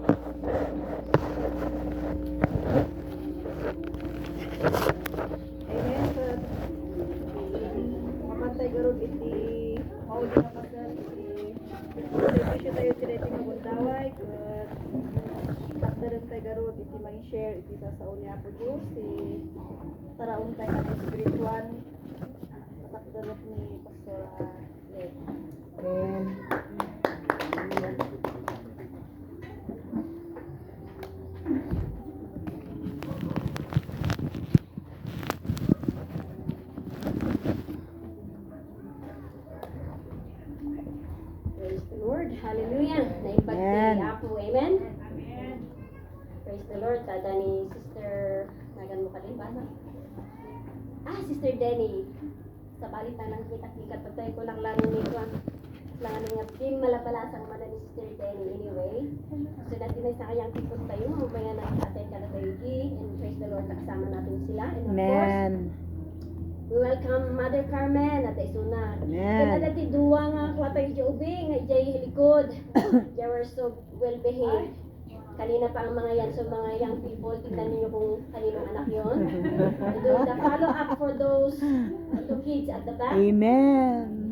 Amen. Kapantay garod iti mauli na pasal iti servisyo tayo direct magundaway ket takdaran tayo garod iti mang-share iti sasaon niya po Diyos iti taraon tayo natin spiritual takdaran ni Pastor Led. Amen. Praise the Lord. Hallelujah. Naibag Amen. kay Apo. Amen. Praise the Lord. Tada ni Sister, nagan mo ka din ba? Sister Denny. Sa balitan ng kita-kita patay ko lang lalo nito. Lang nga team malapalasang mana ni Sister Denny anyway. So natin may sayang tipos tayo. Mabaya na attend ka na tayo and praise the Lord. Nakasama natin sila. And of course, Amen. we welcome Mother Carmen at Isuna. Amen. Kaya dati duwa nga kwatay Jobe nga ijay hilikod. They were so well behaved. Kanina pa ang mga yan. So mga young people, tingnan niyo kung kaninong anak yon. Do the follow up for those two kids at the back. Amen.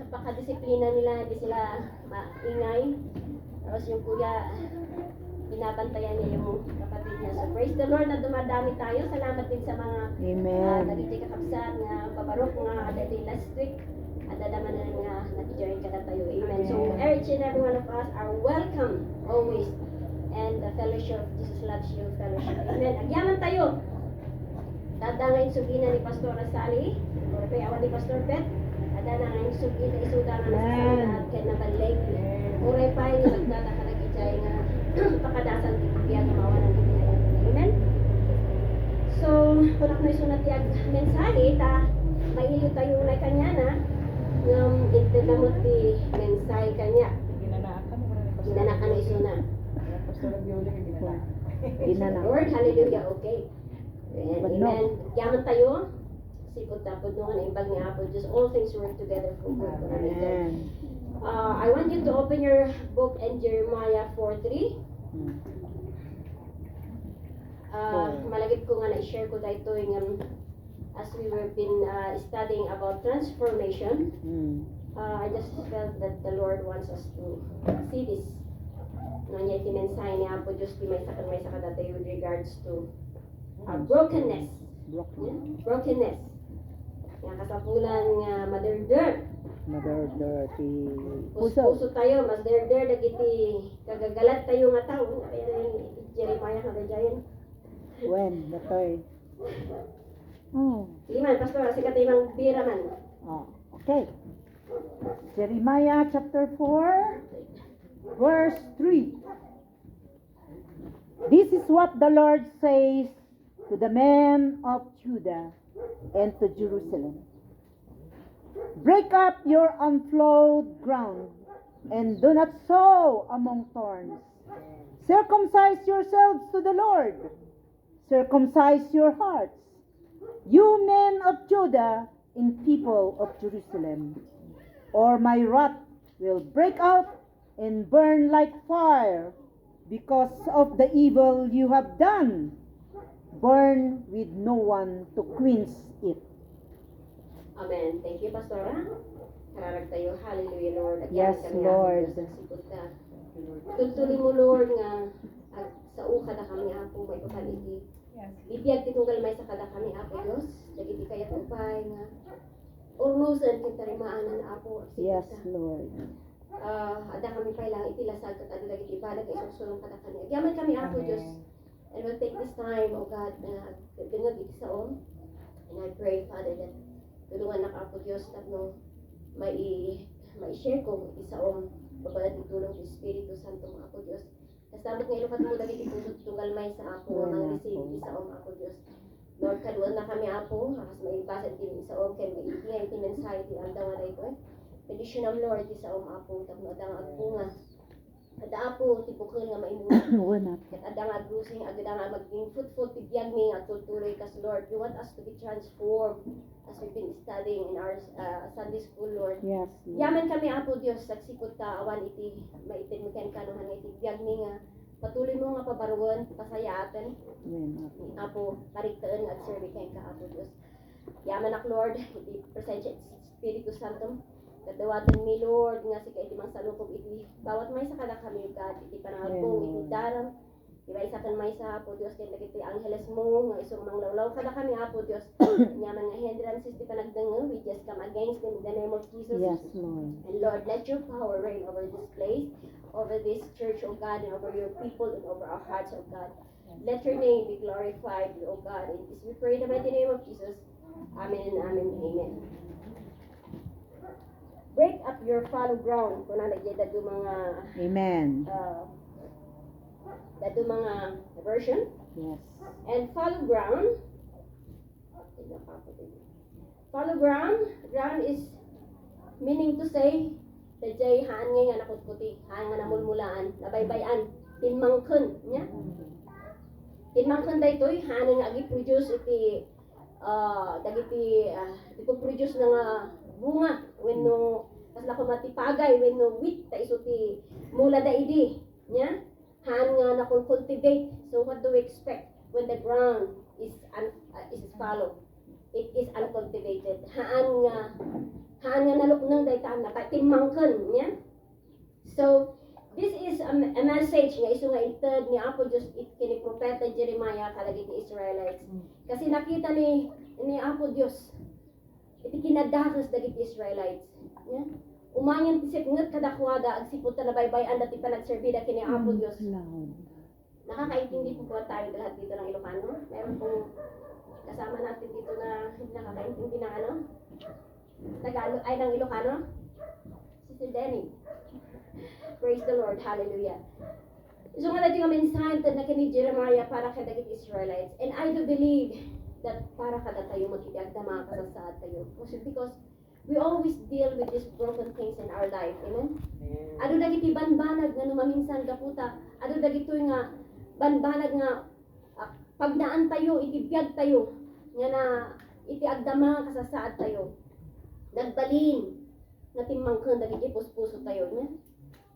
Napakadisiplina nila, hindi sila maingay. Tapos yung kuya, binabantayan niya yung kapatid niya. So praise the Lord na dumadami tayo. Salamat din sa mga Amen. nagiti kakabsat nga pabarok nga dati last week. At dadaman na nga nag-join ka na tayo. Amen. So each and every one of us are welcome always. And the fellowship, Jesus loves you fellowship. Amen. Agyaman tayo. Dadangay sugina ni Pastor Sally. Or kay awan ni Pastor Pet. Dadangay sugina isuda nga Amen. sa kay nabalig. Uray pa yung nagdadakalagitay nga pakadasan tiyak mawalan ng Pilipinas. Amen. So, kung ako na isunat yung mensahe, mahilo tayo na kanya na ng itinamot di mensahe kanya. Ginanakan na isuna. Ginana. Lord, hallelujah, okay. Amen. But no. Amen. Yaman tayo. Sikot tapos nung ibag ni Apo, just all things work together for good. Amen. I want you to open your book in Jeremiah 4:3. Malagit ko nga na-share ko dito yung as we were been studying about transformation. I just felt that the Lord wants us to see this. Nanya itinensay niya po Diyos di may sakad dati with regards to brokenness. Brokenness. Nga kasapulan nga mother-dirt. Mother dirty. Puso tayo, mas der dagiti kagagalat tayo nga tao. Jeremiah nga dayan. When? The third. Oh. Liman, pastor, sikat imang bira man. Oh. Okay. Jeremiah chapter 4, verse 3. This is what the Lord says to the men of Judah and to Jerusalem. Break up your unplowed ground and do not sow among thorns. Circumcise yourselves to the Lord. Circumcise your hearts, you men of Judah and people of Jerusalem, or my wrath will break out and burn like fire because of the evil you have done. Burn with no one to quench it. Amen. Thank you, Pastora. Kararag tayo. Hallelujah, Lord. Yes, Lord. Sagsipot ka. Tutuloy mo, Lord, nga sa uka na kami, Apo, may pakaliti. Bibiyag ti tunggal may sa kada kami, Apo, Diyos. Dagiti kaya upay nga. Urnusan kita rimaanan, Apo. Yes, Lord. Ada kami pa ilang itilasag kat ada dagiti ibadah kay susulong kada kami. Agyaman kami, Apo, Diyos. And we'll take this time, oh God, na dengag iti sa om. And I pray, Father, that tulungan na Apo, Diyos, at no, mai-share ko iti sa om. Babalat itulong ti Espiritu Santo, Apo, Diyos. Kasabot nga ilukat mo dagiti tunggal may sa Apo, mga receive sa om, Apo, Diyos. Lord, kaluan na kami, Apo, hakas maibasad din sa om, kaya maibigay iti mensahe ti aldaw na ito, Petition of Lord, ti sa om, Apo, tapno adang agpunga. Ada Apo, ti bukil nga maimuna. Kat adang agrusing, adang maging fruitful, ti biyag mi, at tultuloy kas Lord. You want us to be transformed as we've been studying in our Sunday school, Lord. Yes, Yaman kami, Apo, Diyos, sagsikot ta, awan iti, maitin mi kanuhan iti biyag mi nga, patuloy mo nga pabaruan, pasayatan, Amen. Apo, parigtaan at serve kay ka, Apo Diyos. Yaman ak, Lord, iti presensya iti Espiritu Santo, kadawatan mi, Lord, nga si iti mang salukob iti, bawat may sa kada kami, God, iti panagpong, iti daram, iba isa kan may sa, Apo Diyos, kaya iti angeles mo, nga isong mang lawlaw, kada kami, Apo Diyos, yaman nga hindrances, iti panagdango, we just come against them in the name of Jesus. Yes, Lord. And Lord, let your power reign over this place, over this church, O God, and over your people, and over our hearts, O God. Let your name be glorified, O God. And this we pray in the mighty name of Jesus. Amen and amen, amen. Break up your fallow ground. Kung nalagyan dado mga, Amen. dado mga version. Yes. And fallow ground, ground is meaning to say, dajay haan nga nakutkuti, haan nga namulmulaan, nabaybayan, tinmangkon, nya? Tinmangkon da ito'y, haan nga agi-produce iti, dagiti, produce nga bunga, when no, kasla ko matipagay, when no wheat, ta iso ti mula da idi, nya? Haan nga nakultivate, so what do we expect when the ground is fallow? It is uncultivated. Haan nga naluknang daytan na timangken nya. So this is a message nga isu nga ited ni Apo Dios it kini propeta Jeremiah kalagit ni Israelites. Kasi nakita ni Apo Dios iti kinadakas dagiti Israelites. Nya. Umanyan tisip nget kadakwada ag sipot na baybayan dati panagserbida kini Apo Dios. Nakakaintindi po ba tayo lahat dito ng Ilocano? Meron pong kasama natin dito na nakakaintindi ng ano? Tagalog ay ng Ilocano? Si Denny. Praise the Lord. Hallelujah. So nga natin yung mensahe na kini Jeremiah para kay dagit Israelites. And I do believe that para kada tayo magiging dama kasasaad tayo. Because we always deal with these broken things in our life. Amen? Ado dagiti banbanag nga numaminsan kaputa. Ado dagito nga banbanag nga pagnaan tayo, itibiyag tayo. Nga na iti agdama kasasaad tayo. Nagbalin na timangkang dagiti puso tayo. Amen?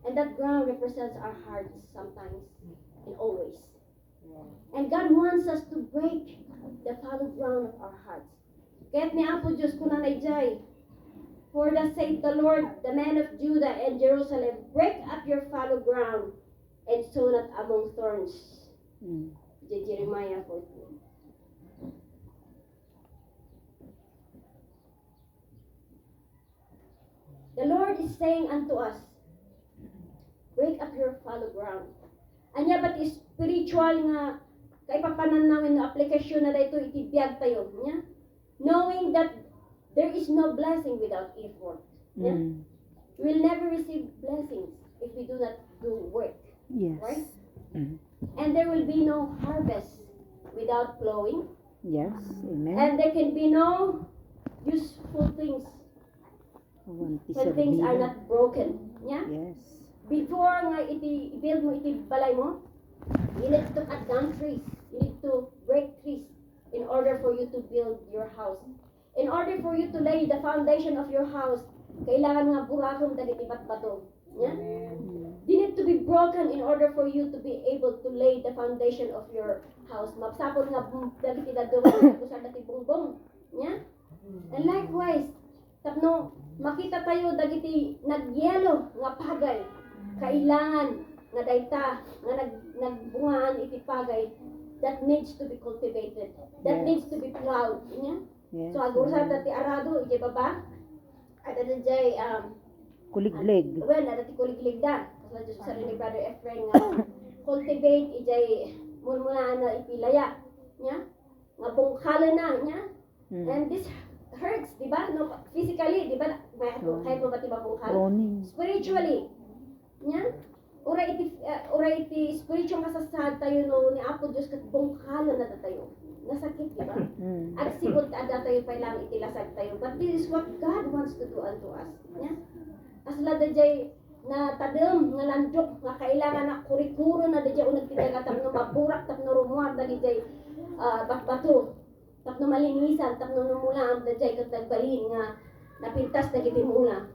And that ground represents our hearts sometimes and always. And God wants us to break the fallow ground of our hearts. Kaya't ni Apo Diyos kunanay jay, for thus saith the Lord, the men of Judah and Jerusalem, break up your fallow ground and sow not among thorns. Jeremiah 14. The Lord is saying unto us, break up your fallow ground. Anya ba't spiritual nga kay papananawin na aplikasyon na dito itibiyag tayo niya? Knowing that there is no blessing without effort. Yeah? We will never receive blessings if we do not do work. Yes. Right? And there will be no harvest without plowing. Yes. Amen. And there can be no useful things when things are not broken. Yeah? Yes. Before nga i-build mo iti balay mo, you need to cut down trees. You need to break trees in order for you to build your house. In order for you to lay the foundation of your house, kailangan nga burakon dagiti batbato. Yeah? They need to be broken in order for you to be able to lay the foundation of your house. Mapsapon nga dagiti dadungan kusar dati bungbong. Yeah? And likewise, tapno makita tayo dagiti nagyelo nga pagay. Kailangan nga dayta nga nagbungaan iti pagay that needs to be cultivated, that needs to be plowed. Yeah? Yes. So agursa dati arado ije baba at jay Kuliglig. well dati kuliglig da so just sa ni brother Efren nga cultivate ije muna na ipilaya nya nga bungkala na nya and this hurts di ba no physically di ba kahit mo ba bungkala spiritually nya ura iti spiritual kasasad tayo no ni Apo Dios kat bungkala na tayo nasakit di ba at sibot ada tayo pa lang itilasag tayo but this is what God wants to do unto us nya asla dajay na tadem nga landok nga kailangan na kurikuro na dajay unag tinaga tapno maburak tapno rumuar dajay bakbato tapno malinisan tapno numula ang dajay kat nagbalin nga napintas dagiti mula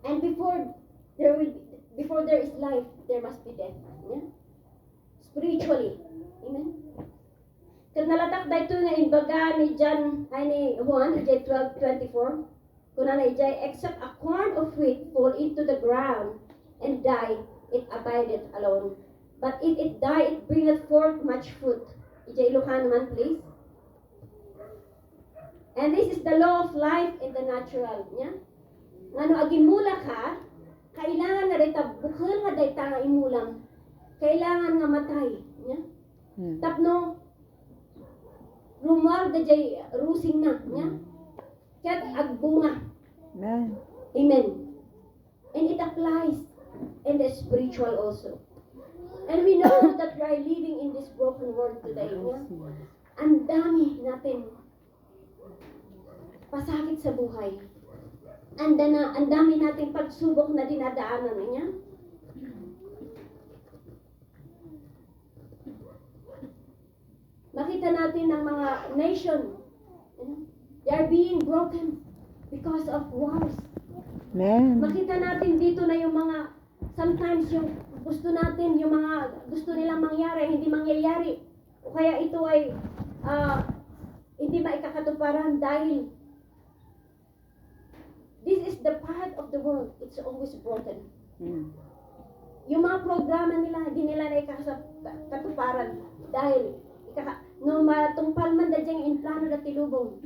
and before there is life there must be death yeah? spiritually. Amen. Kung nalatak dahito nga imbaga ni John, ay ni Juan, ijay 12:24, kung na ijay, except a corn of wheat fall into the ground and die, it abideth alone. But if it die, it bringeth forth much fruit. Ijay Ilocano man, please. And this is the law of life in the natural. Nya? Ngano agimula ka, kailangan nga dayta bukal nga dayta nga imulang. Kailangan nga matay. Nya? Tapno rumar da jay rusing na. Nya? Kat agbunga. Amen. Amen. And it applies in the spiritual also. And we know that we are living in this broken world today. Nya? Ang dami natin pasakit sa buhay. Ang dami nating pagsubok na dinadaanan niya. Makita natin ang mga nation, they are being broken because of wars. Amen. Makita natin dito na yung mga, sometimes yung gusto natin, yung mga gusto nilang mangyari, hindi mangyayari. O kaya ito ay hindi maikakatuparan dahil this is the part of the world. It's always broken. Yung mga programa nila, hindi nila na ikakatuparan dahil no matungpal man da diyang implano na tilubong.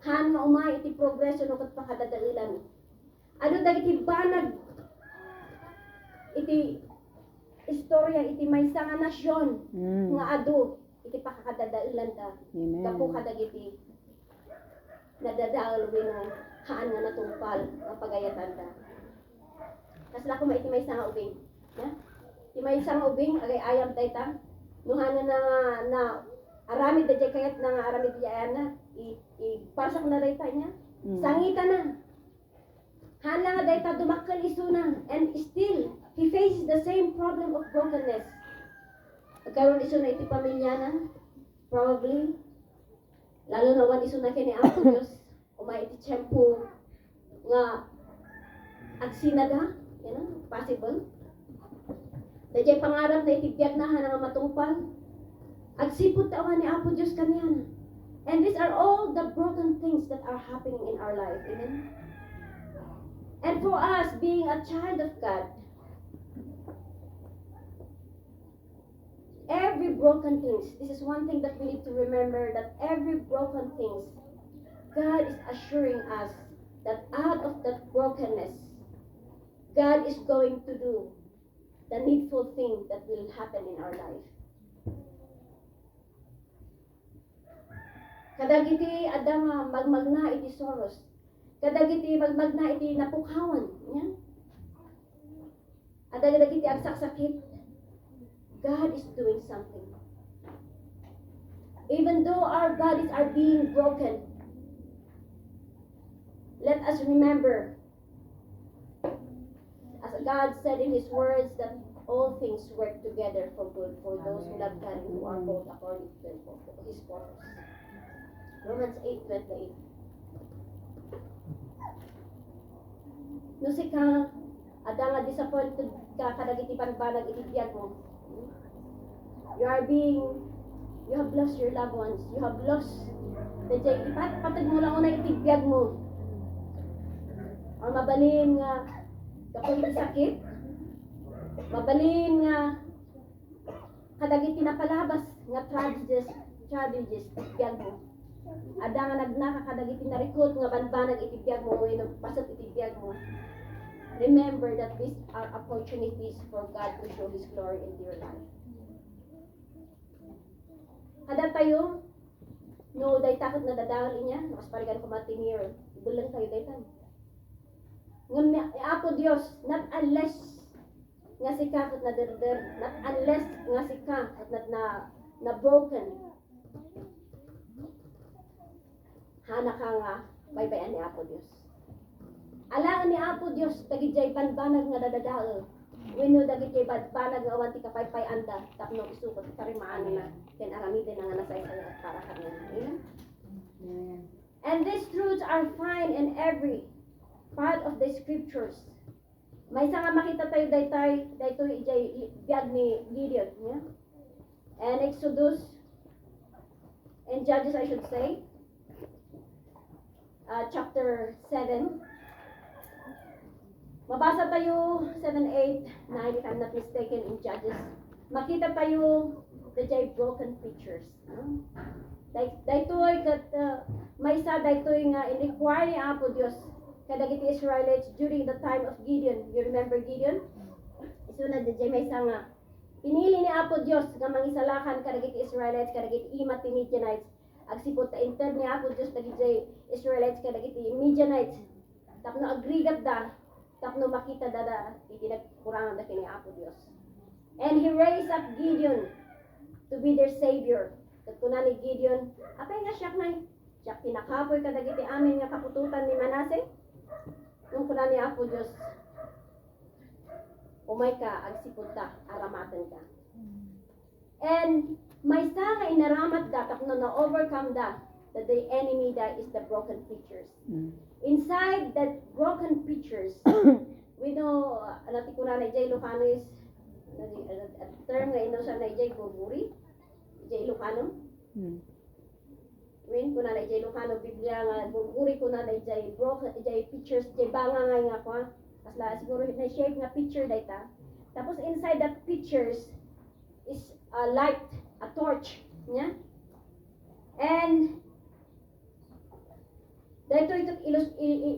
Han nga umay iti progreso no kat pakadadailan. Ano dagiti banag iti istorya iti maysa nga nasyon nga adu iti pakakadadailan ta. Amen. Kapo kadagiti nadadaal na haan nga natungpal ang pagayatan ta. Kasla ko iti maysa nga ubing. Ya? Iti maysa nga ubing agay ayam dayta. Nuhana na aramid da jay kayat na aramid da jay na parsak na dayta niya. Sangita na. Hana nga dayta dumakkel isuna and still he faces the same problem of brokenness. Karon isuna iti pamilya na probably lalo na wan isuna kini Apo Dios umay iti tiyempo nga agsinada, possible. Dajay pangarap na itibiyag na nga matungpal. Agsipot tawan ni Apo Diyos kanyan. And these are all the broken things that are happening in our life. Amen? And for us, being a child of God, every broken things, this is one thing that we need to remember, that every broken things, God is assuring us that out of that brokenness, God is going to do the needful thing that will happen in our life. Kadagiti adang magmagna iti soros. Kadagiti magmagna iti napukhawan. Yan. Adagiti agsaksakit. God is doing something. Even though our bodies are being broken, let us remember, as God said in His words, that all things work together for good for those who love God and who are called according to His purpose. Romans 8:28. No si ka, ada nga disappointed ka kadagiti panbanag itibiyag mo. You have lost your loved ones. You have lost the jay patag mo lang una itibiyag mo. Or mabalin nga kapag sakit, mabalin nga kadagiti napalabas nga tragedies itibiyag mo. Ada nga nagnaka kadagiti narikot nga banbanag itibiyag mo o pasat itibiyag mo. Remember that these are opportunities for God to show His glory in your life. Kada tayo, no, day takot na dadagal niya, nakaspaligan ko matinir, ibulang tayo day tayo. Ngun Apo Dios, not unless nga si kakot na derder, not unless nga si kakot na broken. Hana ka nga, baybayan ni Apo Dios. Alangan ni Apo Dios, dagijay banbanag nga dadadaal. Wino dagijay banbanag nga awanti kapaypay anda, tapno isukot, karimaan na, ken aramidin nga nasaysay at para kanya. Amen? And these truths are found in every part of the scriptures. May nga makita tayo daytoy ijay biag ni Gideon, yeah? And Exodus and Judges, I should say, chapter 7. Mabasa tayo 7, 8, 9, if I'm not mistaken, in Judges. Makita tayo the jay broken pictures. Daytoy kat may sa daytoy nga in-require ni Apo Dios kadagiti Israelites during the time of Gideon. You remember Gideon? Isunod the jay may sa nga pinili ni Apo Dios nga mangisalakan kadagiti Israelites kadagiti imat ti Midianites. Agsipot ta enter ni Apo Dios dagiti Israelites kadagiti Midianites. Tapno agrigat da, tapno makita da iti nagkurangan da kini Apo Dios. And he raised up Gideon to be their savior. Kat kuna ni Gideon, apay nga siya nay, siya kinakapoy kadagiti amin nga kapututan ni Manase. Nung kuna ni Apo Dios, umay ka, agsipot ta, aramatan ka. And may sa nga inaramat da, tapno na-overcome da, that the enemy da is the broken pictures. Inside that broken pictures, we know, natin kuna na J. Lucano is, a term nga ino sa na J. Burburi, J. Lucano. Win kuna na J. Lucano, Biblia nga, burburi kuna na J. broken, J. pictures, J. banga nga kwa, kasla siguro na shape nga picture data. Tapos inside that pictures is a light, a torch, yeah? And dito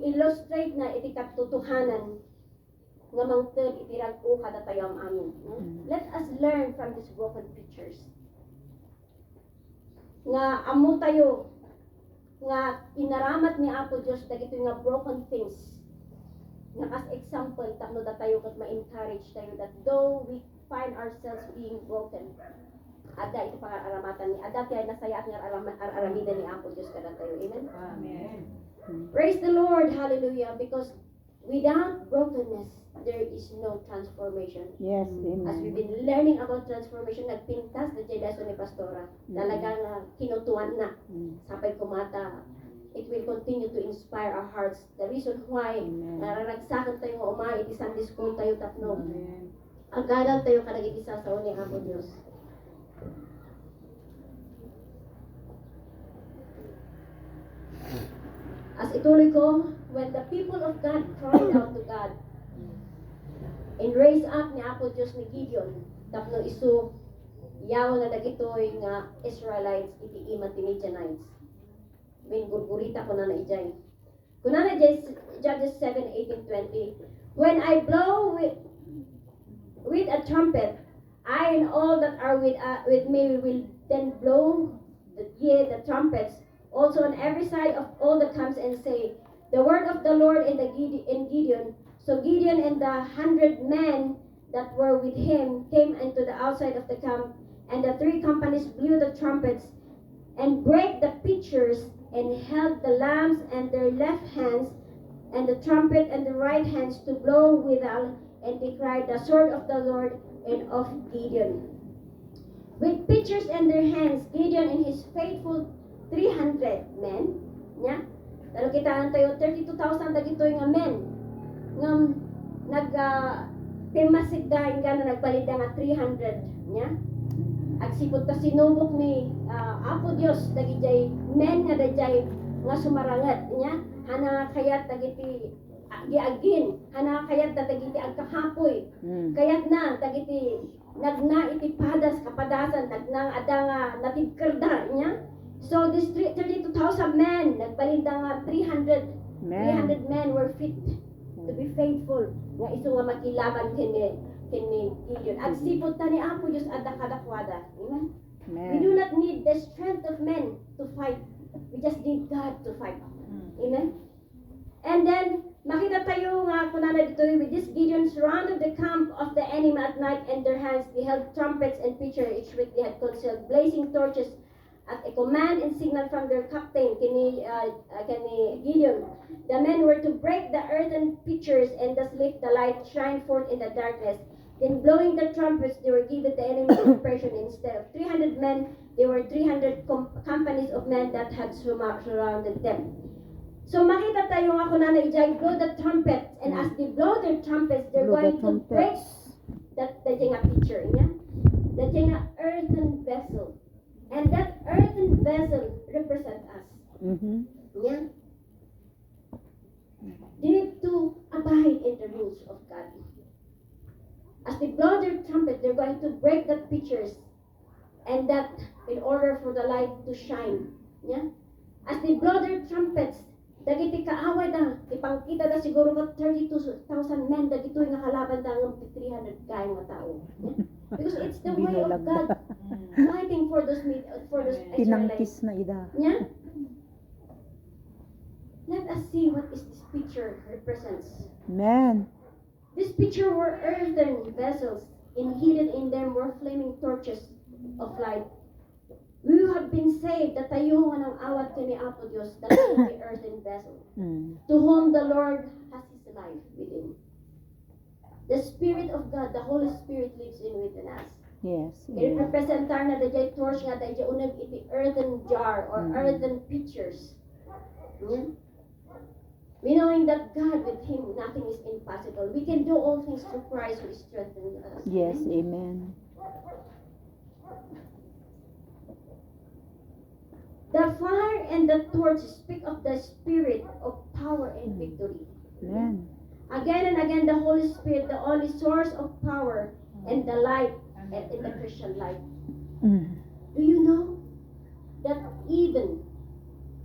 illustrate na iti katotohanan nga mangted itirag o kada tayam amin. Let us learn from these broken pictures. Nga amo tayo nga inaramat ni Apo Dios dagito nga broken things. Nga as example tapno da tayo kat ma-encourage tayo that though we find ourselves being broken, ada ito pangaramatan ni ada kaya nasaya nga aramida ni Apo Dios kada tayo. Amen. Amen. Praise the Lord, hallelujah, because without brokenness, there is no transformation. Yes, As we've amen. been learning about transformation, nagpintas na dyan lesson ni Pastora. Talagang kinutuan na. Sapay kumata, it will continue to inspire our hearts. The reason why, Amen. nararagsakan tayo nga umay, iti Sunday school tayo tapno. Amen. Ang gadal tayo kanagigisa sa uni, Apo Diyos. As ituloy ko, when the people of God cried out to God and raised up ni Apo Diyos ni Gideon, tapno isu, yaw na dagitoy nga Israelites iti imat ti Midianites. Gurgurita ko na na ijay. Kuna na Judges 7:18-20. When I blow with a trumpet, I and all that are with me will then blow the trumpets also on every side of all the camps and say, the word of the Lord in Gideon. So Gideon and the 100 men that were with him came into the outside of the camp, and the 3 companies blew the trumpets and brake the pitchers and held the lamps and their left hands and the trumpet and the right hands to blow withal, and they cried, the sword of the Lord and of Gideon. With pitchers in their hands, Gideon and his faithful 300 men, nya, talo kita tayo 32,000 dagitoy nga men, ngam pimasig dahil nga na nagbalida nga 300, nya. Agsipot ta sinubok ni Apo Dios dagijay men nga dajay nga sumarangat, nya. Hana kayat dagiti giagin, hana kayat dagiti agkahapoy. Kayat na dagiti nagna iti padas kapadasan nagnang adanga natibkerda, nya. So this 32,000 men, nagbalinda nga 300 men were fit to be faithful. Nga iso nga makilaban kini Gideon. At sipot ta ni Apo Diyos adda kadakwada. Amen? We do not need the strength of men to fight. We just need God to fight. Amen? And then, makita tayo nga kunana dito with this Gideon surrounded the camp of the enemy at night, and their hands they held trumpets and pitchers, each with they had concealed blazing torches. At a command and signal from their captain, kini Gideon, the men were to break the earthen pitchers and thus lift the light, shine forth in the darkness. Then blowing the trumpets, they were given the enemy impression. Instead of 300 men, there were 300 companies of men that had surrounded them. So makita tayo nga kung na ijay blow the trumpet, and as they blow their trumpets, they're Blow the going to break trumpets. that nga picture niya. That nga earthen vessel. And that earthen vessel represent us. Mhm. Yeah. They need to abide in the rules of God. As they blow their trumpet, they're going to break that pictures, and that in order for the light to shine. Yeah. As they blow their trumpets, dagiti kaaway da, ipangkita da siguro ka 32,000 men, dagito nga kalaban da ng 300 kaya nga tao. Yeah? Because it's the way of Binulag God da. fighting for those Israelites. Tinangkis na ida. Yeah? Let us see what is this picture represents. Amen. This picture were earthen vessels, and hidden in them were flaming torches of light. We have been saved, that tayo nga ng awat kini Apo Diyos, that is the earthen vessel, Mm. to whom the Lord has His life within. The Spirit of God, the Holy Spirit lives in within us. Yes. It Amen. representar na dayjay torch nga dayjay unag iti earthen jar or earthen pitchers. Hmm? We knowing that God with Him nothing is impossible. We can do all things through Christ who strengthens us. Yes. Amen. The fire and the torch speak of the spirit of power and victory. Amen. Again and again, the Holy Spirit, the only source of power and the light in the Christian life. Mm. Do you know that even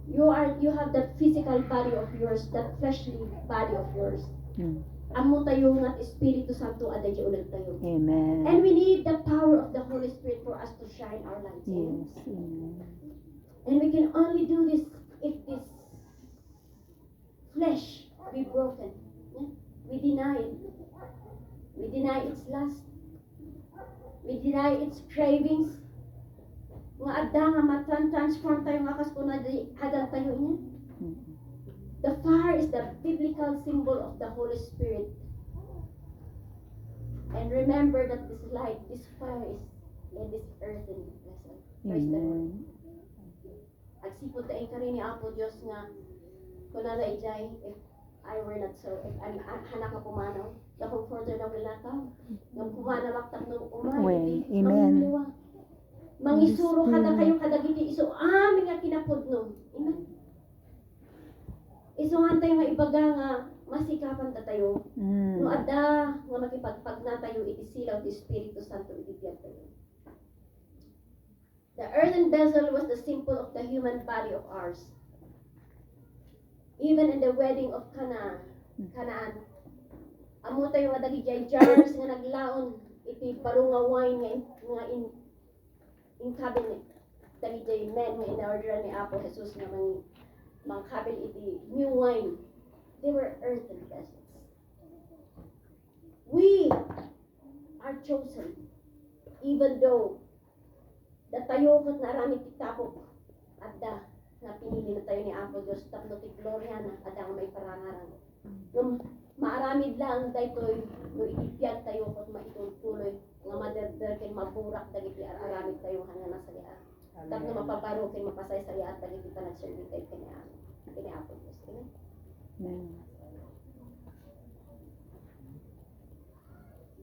you have that physical body of yours, that fleshly body of yours. Mm. Amo tayo nga Espiritu Santo aday ulag tayo. Amen. And we need the power of the Holy Spirit for us to shine our lights. Yes. Amen. And we can only do this if this flesh be broken. Yeah? We deny it. We deny its lust. We deny its cravings. Nga adda nga transform tayo nga kas kuna di hadang tayo niya. Mm. The fire is the biblical symbol of the Holy Spirit. And remember that this light, this fire is in this earthen vessel. Praise the Lord. Amen. Agsipod tayo ka rin ni Apo Diyos nga kung nara ijay, if I were not so, if hanak ka pumanaw, the comforter na will not come. Nang pumanawak tak nung umay, Well, iti, amen. mangiluwa. Mangisuro kada kayo kadagiti iso, amin nga kinapod nung. Amen. Isuhan tayo nga ibaga nga masikapan ta tayo. Mm. No ada nga makipagpag na tayo iti silaw ti Espiritu Santo iti biyan tayo. The earthen vessel was the symbol of the human body of ours. Even in the wedding of Canaan, amo tayo nga dagiti jars nga naglaon iti baro nga wine nga in cabinet. Dagiti men nga in-order ni Apo Jesus nga mangkabil iti new wine. They were earthen vessels. We are chosen, even though tayo kat narami titapok at na pinili na tayo ni Apo Diyos tapno ti gloria na adang may parangaran. Nung maaramid lang daytoy no itipyag tayo kat maitultuloy nga maderder ken maburak dagiti aramid tayo hanga nasaya. Tapno mapabaro ken mapasay-saya at dagiti panagserbi kay kini Apo Diyos. Amen. Amen.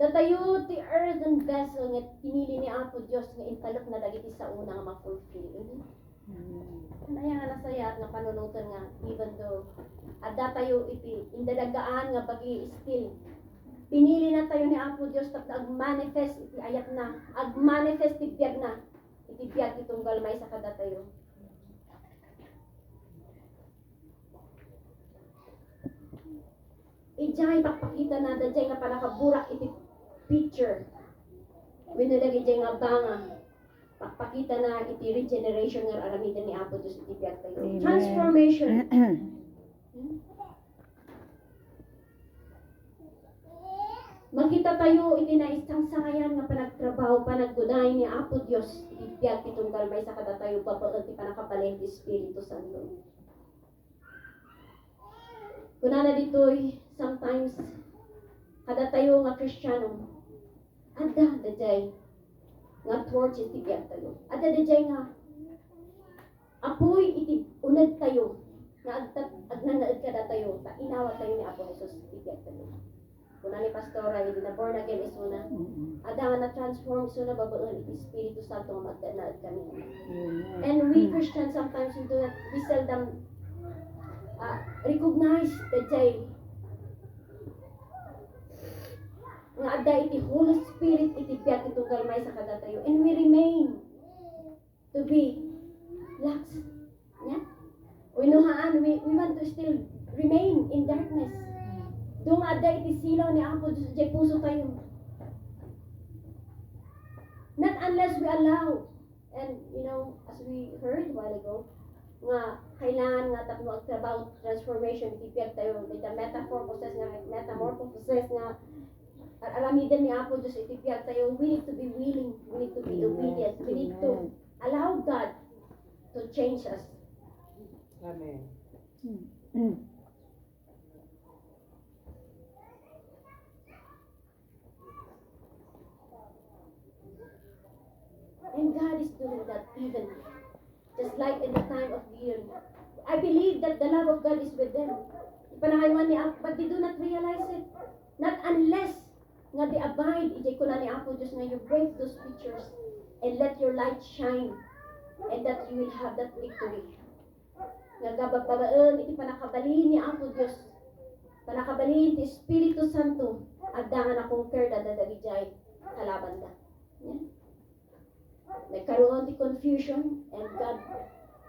Datayo ti earthen vessel nga pinili ni Apo Diyos nga intalok na dagiti sa una nga ma-fulfill. Kaya nga nasaya at nga panunutan nga even though adda tayo iti indadagaan nga bagi still pinili na tayo ni Apo Diyos tapno ag-manifest iti ayat na ag-manifest iti biyag na iti biyag itong galmay sa kada tayo. Ijay pakpakita na dajay nga palakaburak iti picture. Winalagay dyan nga banga. Pakpakita na iti regeneration nga aramitan ni Apo Diyos iti biyag tayo. Amen. Transformation. Makita tayo iti na isang sangayan nga panagtrabaho panaggunay ni Apo Diyos iti biyag itong galmay sa kada tayo babaag ti panakabalay ti Espiritu Santo. Kunana ditoy sometimes kada tayo nga Kristiyano adda dajay nga torch iti biyag tayo. Adda dajay nga apoy iti unad tayo nga agnanaad ka na tayo, ta inawat tayo ni Apo Jesus, itiyak tayo. Kung ni pastora, hindi na born again isuna, ada nga na-transform isuna, babaon, iti Espiritu Santo nga magdanaad kami. And we Christians sometimes we seldom recognize the jay nga ada iti Holy Spirit iti biyak itong galmay sa kada tayo, and we remain to be lax. Yeah? Unuhaan, we want to still remain in darkness. Doon ada iti silaw ni Apo Diyos, jay puso tayo. Not unless we allow, and you know, as we heard a while ago, nga kailangan nga tapno about transformation, iti biyak tayo, may metamorphosis nga alamidin ni Apo Diyos, iti biyak tayo. We need to be willing, we need to be obedient, we need to allow God to change us. Amen. And God is doing that even just like in the time of Gideon. I believe that the love of God is with them. Ipanangaywan ni Apo, but they do not realize it. Not unless nga they abide, ijay ko na ni Apo Diyos nga you break those pictures and let your light shine, and that you will have that victory. Nga gabagbagaan, iti panakabalin ni Apo Diyos, panakabalin ti Espiritu Santo, agdangan akong kerda dadagijay kalaban da. Yeah? Nagkaroon di confusion, and God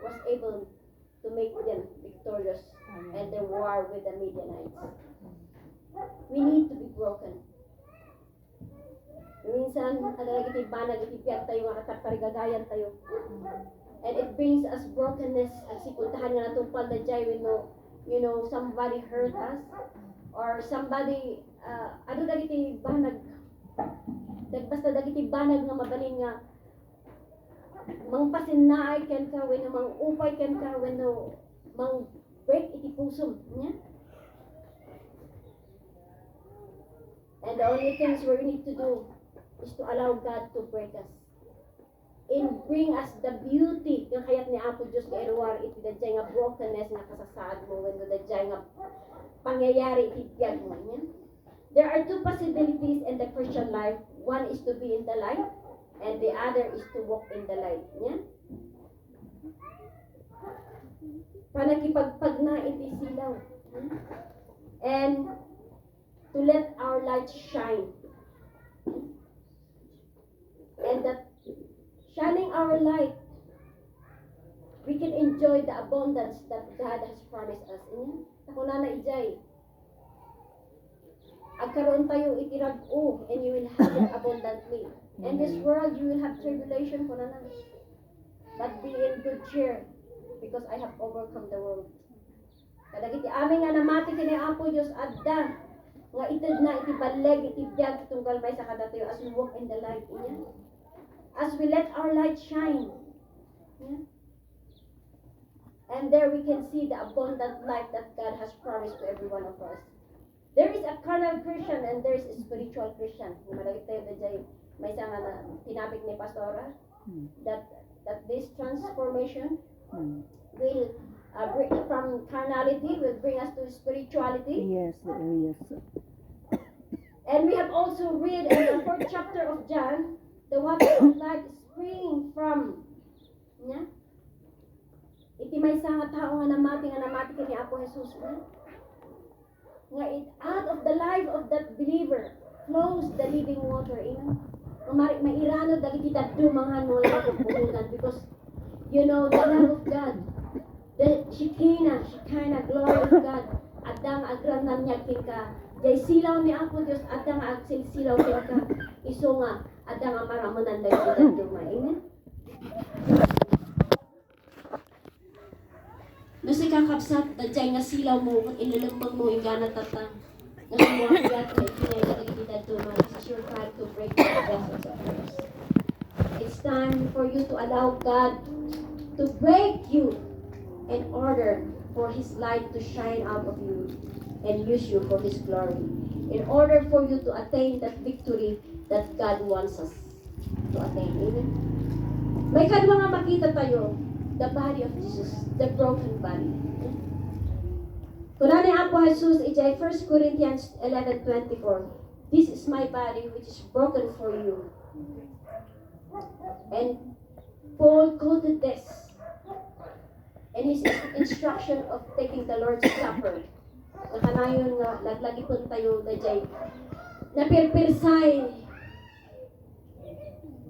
was able to make them victorious and the war with the Midianites. We need to be broken. Minsan, adalag iti banag, iti piyak tayo, nga katarigagayan tayo. And it brings us brokenness, ang sikultahan nga natupal na jay when you know, somebody hurt us, or somebody, ano dagiti banag, basta dagiti banag nga mabalin nga, mang pasinaay ken ka, when mang upay ken ka, when mang break iti puso niya. And the only things we need to do is to allow God to break us and bring us the beauty yung kayat ni Apo Diyos kay Eruar iti dadjay nga brokenness nga kasasaad mo, when dadjay nga pangyayari iti biyag mo niya. There are two possibilities in the Christian life. One is to be in the light, and the other is to walk in the light. Yeah? Panakipagpag na iti silaw. And to let our light shine. And that shining our light, we can enjoy the abundance that God has promised us. Ako na ijay. Agkaroon tayo itirag-o, and you will have it abundantly. In this world, you will have tribulation for nanan. But be in good cheer, because I have overcome the world. Kadagiti amin nga namati kini Apo Diyos adda nga ited na iti baleg iti biag itong galmay sa kadatayo as we walk in the light niya. As we let our light shine. Yeah? And there we can see the abundant life that God has promised to every one of us. There is a carnal Christian and there is a spiritual Christian. Malagit tayo na dyan, may isang na tinapik ni Pastora, that this transformation will bring from carnality, will bring us to spirituality. Yes, yes. And we have also read in the 4th chapter of John, the water of life is springing from, yeah? Iti may isang tao nga namati ka ni Apo Jesus. Nga out of the life of that believer flows the living water. Mairano dagiti daddumangan mo lang ang puhunan, because you know the love of God, the Shekinah, glory of God, adang agranan niya ka. Jay silaw ni Apo Diyos, adang agsilsilaw ka. Iso nga, adang amaramunan dagiti daddumay. Amen? Nasi kakapsat, dadjay nga silaw mo, kung inilambang mo, ingana tatang. Nasimuha ko yata, kinay ka nagkita tuman. It's your time to break the vessels of yours. It's time for you to allow God to break you in order for His light to shine out of you and use you for His glory. In order for you to attain that victory that God wants us to attain. Amen? May kadwa nga makita tayo, the body of Jesus, the broken body. Kunani Apo Jesus, ijay 1 Corinthians 11:24. This is my body which is broken for you. And Paul quoted this in his instruction of taking the Lord's Supper. Nakanayon nga, laglagipon tayo na jay napirpirsay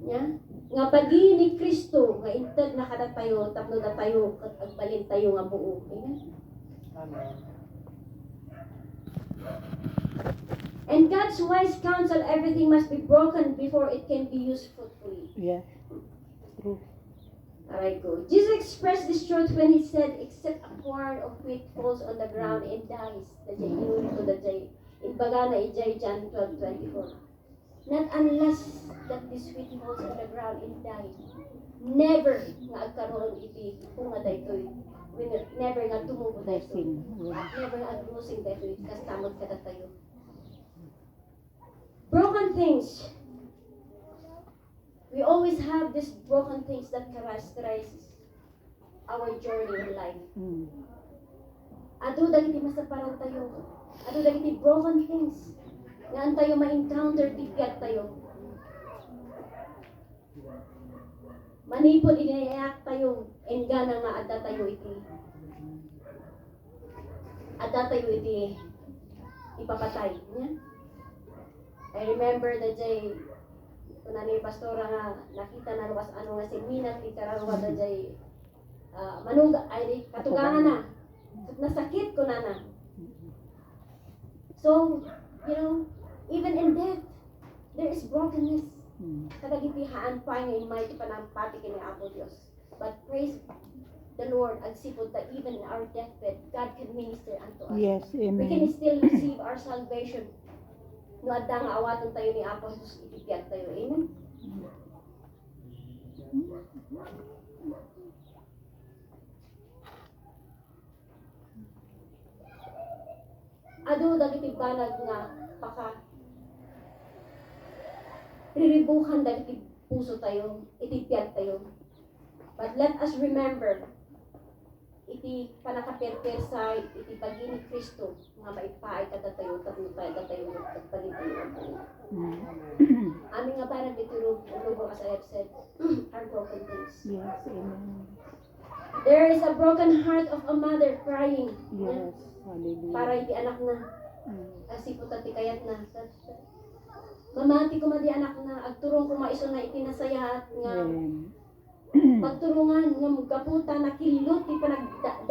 nya nga bagi ni Kristo nga inted na kada tayo tapno na tayo kat agbalin tayo nga buo. Amen. Amen. And God's wise counsel, everything must be broken before it can be used fruitfully. Yeah. True. Alright, go. Jesus expressed this truth when he said, except a quart of wheat falls on the ground and dies. The jay inuri to the jay. In bagana ijay John 12:24. Not unless that this wheat falls on the ground and dies. Never nga agkaroon iti kung nga daytoy. Never nga tumubo daytoy. Blessing. Yeah. Never nga agrosing daytoy. Kastamod kada tayo. Broken things. We always have these broken things that characterize our journey in life. Mm. Ado dagiti masaparan tayo. Ado dagiti broken things. Nga tayo ma-encounter tigyat tayo. Manipod inayak tayo engana nga adda tayo iti. Adda tayo iti ipapatay. Yeah? I remember the day kung ano yung pastora nga nakita na luwas ano nga siminat ni karangwa da jay manuga ay katugangan na nasakit ko na. So, you know, even in death there is brokenness. Kadagitihaan pa nga in mighty panampati kini Apo Dios. But praise the Lord and sipod that even in our deathbed God can minister unto us. Yes, We can amen. still receive our salvation. No adda nga awaton tayo ni Apo Jesus itibiyag tayo. Amen. Ado dagiti banag nga paka riribukan dagiti puso tayo, itibiyag tayo. But let us remember iti panakaperpersay iti bagi ni Kristo nga maipaay kada tayo tapno tayo tagpalit tayo. Ami nga parang dituro lubo as I have said are broken things. Yes, amen. There is a broken heart of a mother crying. Yes, hallelujah. Para iti anak na Mm. kasi po tati kayat na. Mamati ko madi anak na agturong ko maiso na iti nasayat nga Amen. pagturungan nga mugaputa na kilot ti panagdaan